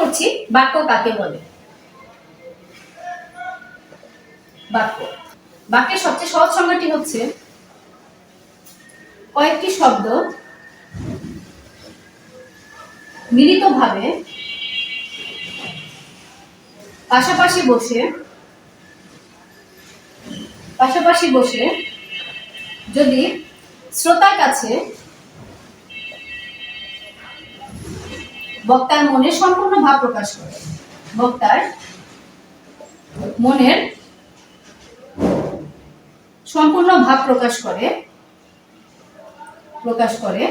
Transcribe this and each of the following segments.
করছি বাক্য কাকে বলে। বাক্য, বাক্যের সবচেয়ে সহজ সংজ্ঞাটি হচ্ছে কয়েকটি শব্দ মিলিতভাবে পাশাপাশি বসে যদি শ্রোতার কাছে বক্তার মনের সম্পূর্ণ ভাব প্রকাশ করে, বক্তার মনের সম্পূর্ণ ভাব প্রকাশ করে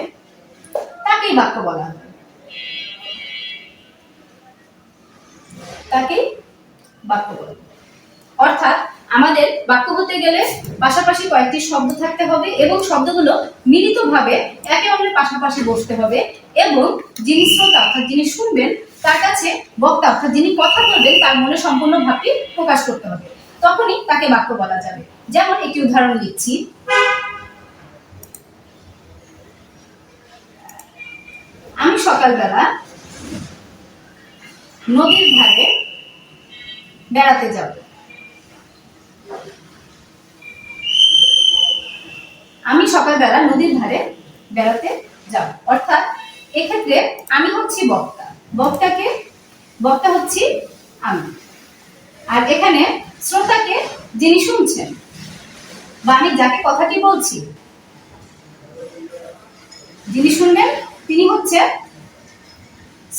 তাকেই বাক্য বলা হয়। তাকেই বাক্য বলা হয়। অর্থাৎ আমাদের বাক্য হতে গেলে পাশাপাশি কয়েকটি শব্দ থাকতে হবে এবং শব্দগুলো মিলিতভাবে একে অপরের পাশাপাশি বসতে হবে এবং যিনি শ্রোতা অর্থাৎ যিনি শুনবেন তার কাছে বক্তা অর্থাৎ যিনি কথা বলবেন তার মনে সম্পূর্ণ ভাবটি প্রকাশ করতে হবে, তখনই তাকে বাক্য বলা যাবে। যেমন একটি উদাহরণ দিচ্ছি, আমি সকালবেলা নদীর ধারে বেড়াতে যাব। আমি সকালবেলা নদীর ধারে বেড়াতে যাব, অর্থাৎ এক্ষেত্রে আমি হচ্ছি বক্তা, বক্তা হচ্ছি আমি, আর এখানে শ্রোতাকে যিনি শুনছেন বা আমি যাকে কথাটি বলছি যিনি শুনবেন তিনি হচ্ছে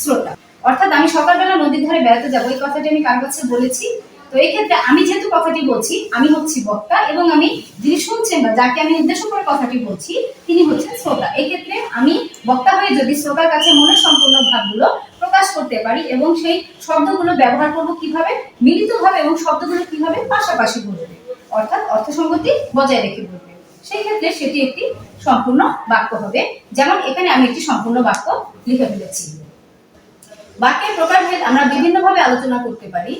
শ্রোতা। অর্থাৎ আমি সকালবেলা নদীর ধারে বেড়াতে যাবো এই কথাটি আমি কার কাছে বলেছি, তো এই ক্ষেত্রে আমি যেহেতু কথাটি বলছি আমি হচ্ছি বক্তা এবং আমি যিনি শুনছেন বা যাকে আমি উদ্দেশ্য করে কথাটি বলছি তিনি হচ্ছেন শ্রোতা। এই ক্ষেত্রে আমি বক্তা হয়ে যদি শ্রোতার কাছে মনের সম্পূর্ণ ভাবগুলো প্রকাশ করতে পারি এবং সেই শব্দগুলো ব্যবহার করব কিভাবে, মিলিতভাবে, এবং শব্দগুলো কিভাবে পাশাপাশি বলবে অর্থাৎ অর্থসঙ্গতি বজায় রেখে বলবে, সেই ক্ষেত্রে সেটি একটি সম্পূর্ণ বাক্য হবে। যেমন এখানে আমি একটি সম্পূর্ণ বাক্য লিখে ফেলেছি। বাক্যের প্রকারভেদ আমরা বিভিন্নভাবে আলোচনা করতে পারি।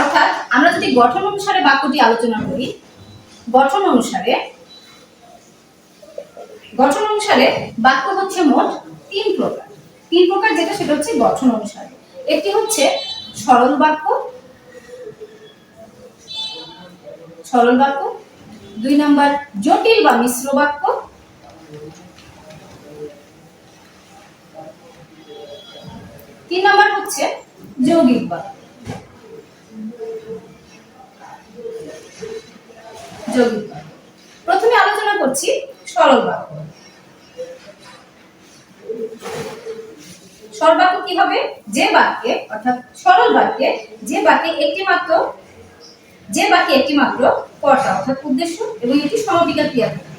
অর্থাৎ আমরা যদি গঠন অনুসারে বাক্যটি আলোচনা করি, গঠন অনুসারে বাক্য হচ্ছে মোট তিন প্রকার, যেটা সেটা হচ্ছে গঠন অনুসারে। একটি হচ্ছে সরল বাক্য, 2 নম্বর জটিল বা মিশ্র বাক্য, 3 নম্বর হচ্ছে যৌগিক বাক্য। প্রথমে আলোচনা করছি সরল বাক্য। সরল বাক্য কি হবে? যে বাক্যে অর্থাৎ সরল বাক্যে যে বাক্যে একটি মাত্র কর্তা অর্থাৎ উদ্দেশ্য এবং একটি সমাপিকা ক্রিয়া থাকে।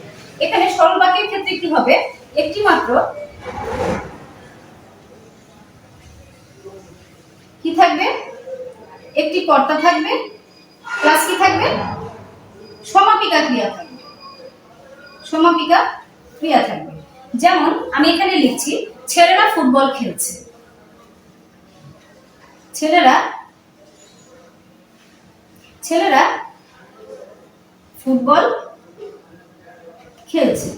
এখানে সরল বাক্যের ক্ষেত্রে কি হবে? একটি মাত্র কি থাকবে? একটি কর্তা থাকবে প্লাস কি থাকবে? সমাপিকা ক্রিয়া থাকবে। যেমন আমি এখানে লিখছি ছেলেরা ফুটবল খেলছে। ছেলেরা ফুটবল খেলছে।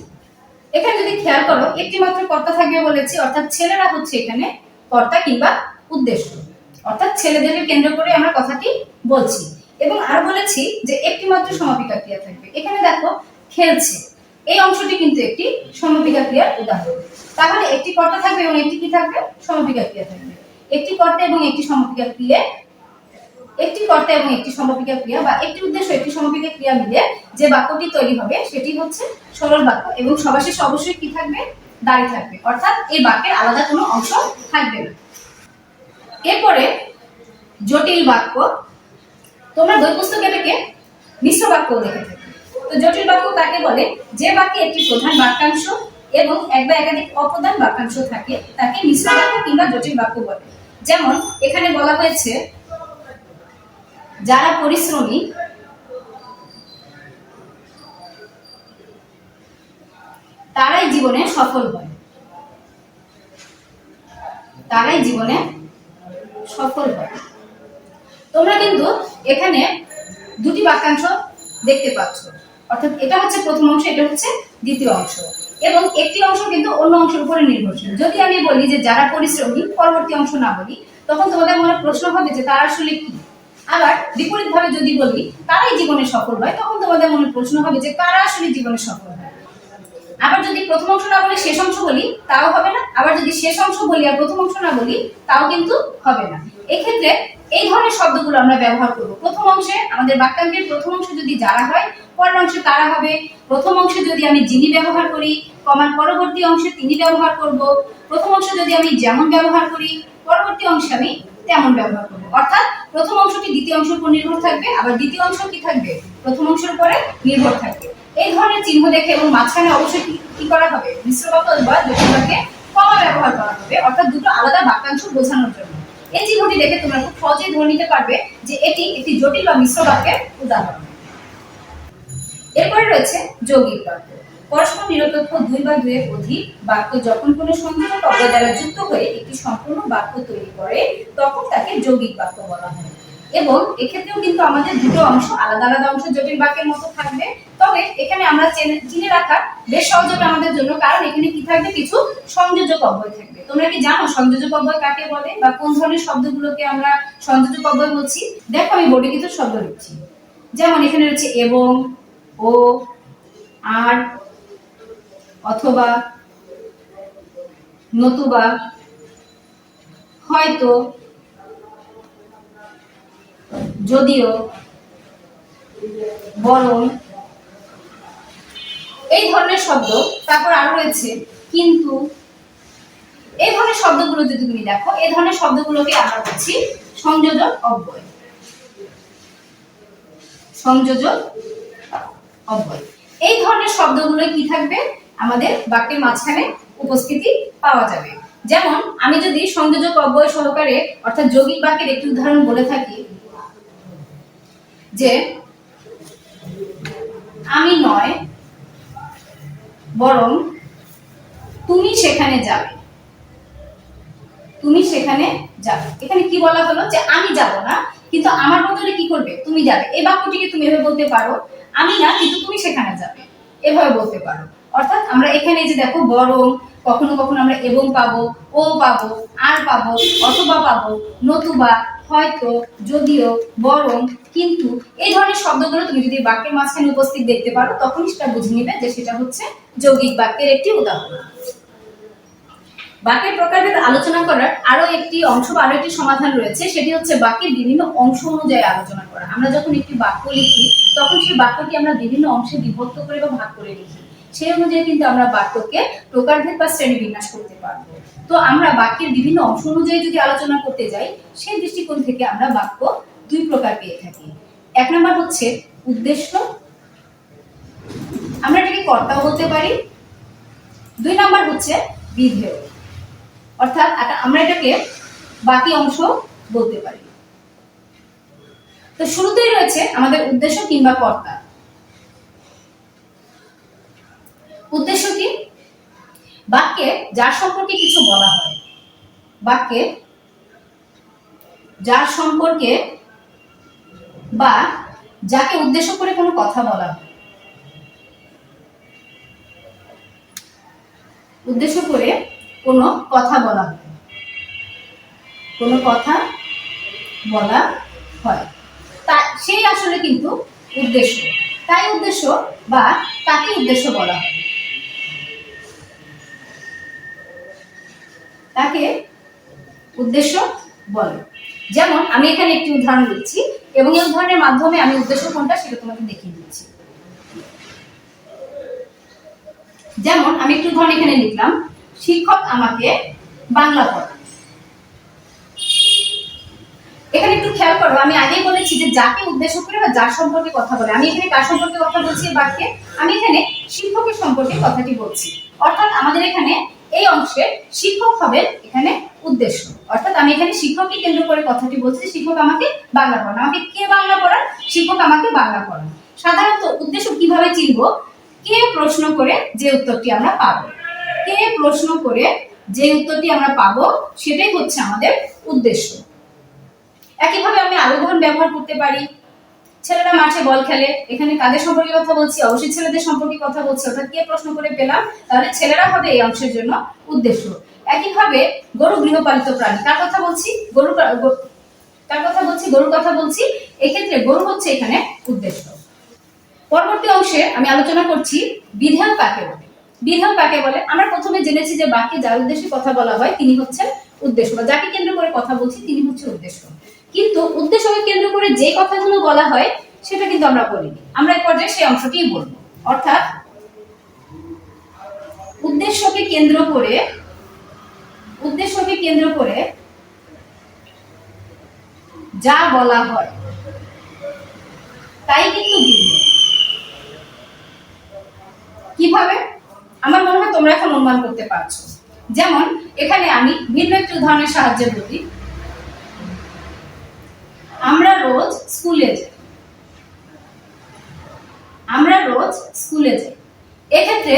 এখানে যদি খেয়াল করো একটি মাত্র কর্তা থাকবে বলেছি, অর্থাৎ ছেলেরা হচ্ছে এখানে কর্তা কিংবা উদ্দেশ্য, অর্থাৎ ছেলেদেরকে কেন্দ্র করে আমরা কথাটি বলছি। এবং আর বলেছি যে একটি মাত্র সমাপিকা ক্রিয়া থাকবে। এখানে দেখো খেলছে, এই অংশটি কিন্তু একটি সমাপিকা ক্রিয়ার উদাহরণ। তাহলে একটি কর্তা থাকবে এবং একটি কি থাকবে? সমাপিকা ক্রিয়া থাকবে। একটি কর্তা এবং একটি সমাপিকা ক্রিয়া বা একটি উদ্দেশ্য একটি সমাপিকা ক্রিয়া মিলে যে বাক্যটি তৈরি হবে সেটি হচ্ছে সরল বাক্য এবং সবার শেষে অবশ্যই কি থাকবে? দাঁড়িয়ে থাকবে, অর্থাৎ এই বাক্যের আলাদা কোনো অংশ থাকবে না। এরপরে জটিল বাক্য, তোমরা বই পুস্তকে এটাকে মিশ্র বাক্য দেখে থাকবে। তো জটিল বাক্য কাকে বলে? যে বাক্যে একটি প্রধান বাক্যাংশ এবং এক বা একাধিক অপ্রধান বাক্যাংশ থাকে তাকে মিশ্র বাক্য কিংবা জটিল বাক্য বলে। যেমন এখানে বলা হয়েছে যারা পরিশ্রমী তারাই জীবনে সফল হয়। তোমরা কিন্তু এখানে দুটি বাক্যাংশ দেখতে পাচ্ছ, অর্থাৎ এটা হচ্ছে প্রথম অংশ, এটা হচ্ছে দ্বিতীয় অংশ। এবং একটি অংশ কিন্তু অন্য অংশের উপরে নির্ভরশীল। যদি আমি বলি যে যারা পরিশ্রমী, পরবর্তী অংশ না বলি, তখন তোমাদের মনে প্রশ্ন হবে যে তারা আসলে কি। আবার বিপরীত ভাবে যদি বলি তারাই জীবনে সফল হয়, তখন তোমাদের মনে প্রশ্ন হবে যে কারা আসলে জীবনে সফল হয়। আবার যদি প্রথম অংশ না বলে শেষ অংশ বলি তাও হবে না, আবার যদি শেষ অংশ বলি আর প্রথম অংশ না বলি তাও কিন্তু হবে না। এক্ষেত্রে এই ধরনের শব্দগুলো আমরা ব্যবহার করব। প্রথম অংশে আমাদের বাক্যাংশের প্রথম অংশ যদি যারা হয়, পরের অংশে তারা হবে। প্রথম অংশে যদি আমি যিনি ব্যবহার করি, কমার পরবর্তী অংশে তিনি ব্যবহার করব। প্রথম অংশে যদি আমি যেমন ব্যবহার করি, পরবর্তী অংশে আমি তেমন ব্যবহার করব। অর্থাৎ প্রথম অংশটি দ্বিতীয় অংশের উপর নির্ভর থাকবে, আবার দ্বিতীয় অংশ কি থাকবে, প্রথম অংশের উপরে নির্ভর থাকবে। এই ধরনের চিহ্ন দেখে এবং মাঝখানে অবশ্যই কি করা হবে, মিশ্র বাক্য বা জটিল বাক্যে কমা ব্যবহার করা হবে, অর্থাৎ দুটো আলাদা বাক্যাংশ বোঝানোর জন্য। এই চিহ্নটি দেখে তোমরা খুব সহজেই ধরে নিতে পারবে যে এটি একটি জটিল বা মিশ্র বাক্যের উদাহরণ। এরপরে রয়েছে যৌগিক বাক্য। পরস্পর নিরপেক্ষ দুই বা দুইয়ের অধিক বাক্য যখন কোনো সংযোজক অব্যয় দ্বারা যুক্ত হয়ে একটি সম্পূর্ণ বাক্য তৈরি করে, তখন তাকে যৌগিক বাক্য বলা হয়। এবং এক্ষেত্রেও কিন্তু আমাদের দুটো অংশ আলাদা আলাদা অংশ জটিল বাক্যের মতো থাকবে, তবে এখানে আমরা চিনে রাখা বেশ সহজ হবে আমাদের জন্য, কারণ এখানে কি থাকবে, কিছু সংযোজক অব্যয় থাকবে। তোমরা কি জানো সংযোজক অব্যয় কাকে বলে বা কোন ধরনের শব্দগুলোকে আমরা সংযোজক অব্যয় বলছি? দেখো আমি বোর্ডে কিছু শব্দ লিখছি। যেমন এখানে রয়েছে এবং, ও, আর, অথবা, নতুবা, হয়তো, যদিও, বরং, এই ধরনের শব্দ। তারপর আরো রয়েছে কিন্তু। এই ধরনের শব্দগুলো যদি তুমি দেখো, এই ধরনের শব্দগুলোকে আমরা বলছি সংযোজক অব্যয়। সংযোজক অব্যয়। এই ধরনের শব্দগুলো কি থাকবে, আমাদের বাক্যের মাঝখানে উপস্থিতি পাওয়া যাবে। যেমন আমি যদি সংযোজক অব্যয় সহকারে অর্থাৎ যৌগিক বাক্যের একটি উদাহরণ বলে থাকি যে আমি নয় বরং তুমি সেখানে যাবে। তুমি সেখানে যাবে, এখানে কি বলা হলো যে আমি যাব না, কিন্তু আমার বদলে কি করবে, তুমি যাবে। এই বাক্যটিকে তুমি এভাবে বলতে পারো, আমি না কিন্তু তুমি সেখানে যাবে, এভাবে বলতে পারো। অর্থাৎ আমরা এখানে যে দেখো বরং, কখনো কখনো আমরা এবং পাবো, ও পাবো, আর পাবো, অথবা পাবো, নতুবা, হয়তো, যদিও, বরং, কিন্তু, এই ধরনের শব্দগুলো তুমি যদি বাক্যের মাঝখানে উপস্থিত দেখতে পারো, তখন সেটা বুঝে নিবে যে সেটা হচ্ছে যৌগিক বাক্যের একটি উদাহরণ। বাক্যের প্রকারভেদ আলোচনা করার আরো একটি অংশ বা আরো একটি সমাধান রয়েছে, সেটি হচ্ছে বাক্যের বিভিন্ন অংশ অনুযায়ী আলোচনা করা। আমরা যখন একটি বাক্য লিখি, তখন সেই বাক্যটি আমরা বিভিন্ন অংশে বিভক্ত করে বা ভাগ করে লিখি। সেই অনুযায়ী কিন্তু আমরা বাক্যকে প্রকারভেদ বা শ্রেণীবিন্যাস করতে পারবো। তো আমরা বাক্যের বিভিন্ন অংশ অনুযায়ী যদি আলোচনা করতে যাই, সেই দৃষ্টিকোণ থেকে আমরা বাক্য দুই প্রকার পেয়ে থাকি। এক নম্বর হচ্ছে উদ্দেশ্য, আমরা এটাকে কর্তাও বলতে পারি। দুই নম্বর হচ্ছে বিধেয়, অর্থাৎ আমরা এটাকে বাকি অংশ বলতে পারি। তো শুরুতেই রয়েছে আমাদের উদ্দেশ্য কিংবা কর্তা। উদ্দেশ্য কি? বাক্যে যার সম্পর্কে কিছু বলা হয়, বাক্যে যার সম্পর্কে বা যাকে উদ্দেশ্য করে কোনো কথা বলা হয়, উদ্দেশ্য করে কোনো কথা বলা হয়, কোনো কথা বলা হয়, তা সেই আসলে কিন্তু উদ্দেশ্য। তাই উদ্দেশ্য বা তাকে উদ্দেশ্য বলা হয়, তাকে উদ্দেশ্য বলে। যেমন আমি এখানে একটি উদাহরণ দিচ্ছি এবং এই উদাহরণের মাধ্যমে আমি উদ্দেশ্য কোনটা সেটা তোমাকে দেখিয়ে দিচ্ছি। যেমন আমি একটু উদাহরণ এখানে লিখলাম, শিক্ষক আমাকে বাংলা পড়ান। এখানে একটু খেয়াল করো, আমি আগেই বলেছি যে যাকে উদ্দেশ্য করে বা যার সম্পর্কে কথা বলে। আমি এখানে কার সম্পর্কে কথা বলছি বাক্যে? আমি এখানে শিক্ষকের সম্পর্কে কথাটি বলছি। অর্থাৎ আমাদের এখানে এই অংশে শিক্ষক হবেন এখানে উদ্দেশ্য। অর্থাৎ আমি এখানে শিক্ষককে কেন্দ্র করে কথাটি বলছি, শিক্ষক আমাকে বাংলা পড়ান। আমাকে কে বাংলা পড়ান? শিক্ষক আমাকে বাংলা পড়ান। সাধারণত উদ্দেশ্য কিভাবে চিনব? কে প্রশ্ন করে যে উত্তরটি আমরা পাবো, কে প্রশ্ন করে যে উত্তরটি আমরা পাবো সেটাই হচ্ছে আমাদের উদ্দেশ্য। একইভাবে আমি আরো উদাহরণ ব্যবহার করতে পারি। ছেলেরা মাঠে বল খেলে, এখানে কাদের সম্পর্কে কথা বলছি? অবশ্যই ছেলেদের সম্পর্কে কথা বলছি। অর্থাৎ কে প্রশ্ন করে পেলাম, তাহলে ছেলেরা হবে এই অংশের জন্য উদ্দেশ্য। একইভাবে গরু গৃহপালিত প্রাণী, কার কথা বলছি? কার কথা বলছি? গরুর কথা বলছি। এক্ষেত্রে গরু হচ্ছে এখানে উদ্দেশ্য। পরবর্তী অংশে আমি আলোচনা করছি বিধেয় কাকে বলে। বিধেয় কাকে বলে? আমরা প্রথমে জেনেছি যে বাক্যে যার উদ্দেশ্যে কথা বলা হয় তিনি হচ্ছেন উদ্দেশ্য, বা যাকে কেন্দ্র করে কথা বলছি তিনি হচ্ছে উদ্দেশ্য। কিন্তু উদ্দেশ্যকে কেন্দ্র করে যে কথাগুলো বলা হয় সেটা কিন্তু আমরা বলিনি, আমরা এই পর্যায়ে সেই অংশটিই বলবো। অর্থাৎ উদ্দেশ্যকে কেন্দ্র করে যা বলা হয় তাই কিন্তু বিধেয়। কিভাবে? আমার মনে হয় তোমরা এখন অনুমান করতে পারছো। যেমন এখানে আমি ভিন্ন একটি উদাহরণের সাহায্যে বলি। আমরা রোজ স্কুলে যাই। এক্ষেত্রে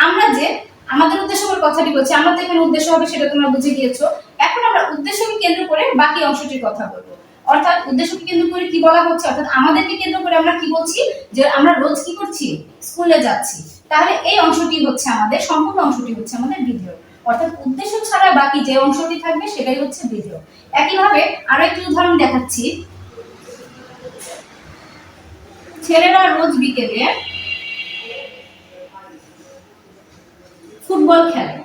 আমরা যে আমাদের উদ্দেশ্য করে কথাটি বলছি, আমরা তো এখানে উদ্দেশ্য হবে সেটা তোমরা বুঝে গিয়েছো। এখন আমরা উদ্দেশ্যকে কেন্দ্র করে বাকি অংশটির কথা বলবো। অর্থাৎ উদ্দেশ্যকে কেন্দ্র করে কি বলা হচ্ছে, অর্থাৎ আমাদেরকে কেন্দ্র করে আমরা কি বলছি, যে আমরা রোজ কি করছি? স্কুলে যাচ্ছি। তাহলে এই অংশটি হচ্ছে আমাদের, সম্পূর্ণ অংশটি হচ্ছে আমাদের বিধেয়। অর্থাৎ উদ্দেশ্য ছাড়া বাকি যে অংশটি থাকবে সেটাই হচ্ছে বিধেয়। একইভাবে আরো একটি উদাহরণ দেখাচ্ছি। ছেলেরা রোজ বিকেলে ফুটবল খেলে।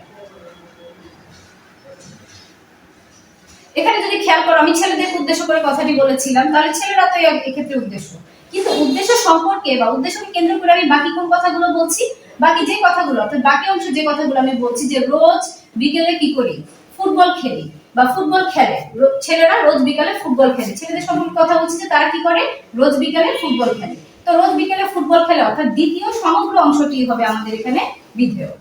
এখানে যদি খেয়াল করো, আমি ছেলেদের উদ্দেশ্য করে কথাটি বলেছিলাম, তাহলে ছেলেরা তো এক্ষেত্রে উদ্দেশ্য। কিন্তু উদ্দেশ্য সম্পর্কে বা উদ্দেশ্যকে কেন্দ্র করে আমি বাকি কোন কথাগুলো বলছি? বাকি যে কথাগুলো, অর্থাৎ বাকি অংশ যে কথাগুলো আমি বলছি, যে রোজ বিকেলে কি করি? ফুটবল খেলি বা ফুটবল খেলে। ছেলেরা রোজ বিকালে ফুটবল খেলে। ছেলেদের সম্পর্কে কথা বলছি যে তারা কি করে? রোজ বিকালে ফুটবল খেলে। তো রোজ বিকালে ফুটবল খেলে অর্থাৎ দ্বিতীয় সমগ্র অংশটি হবে আমাদের এখানে বিধেয়।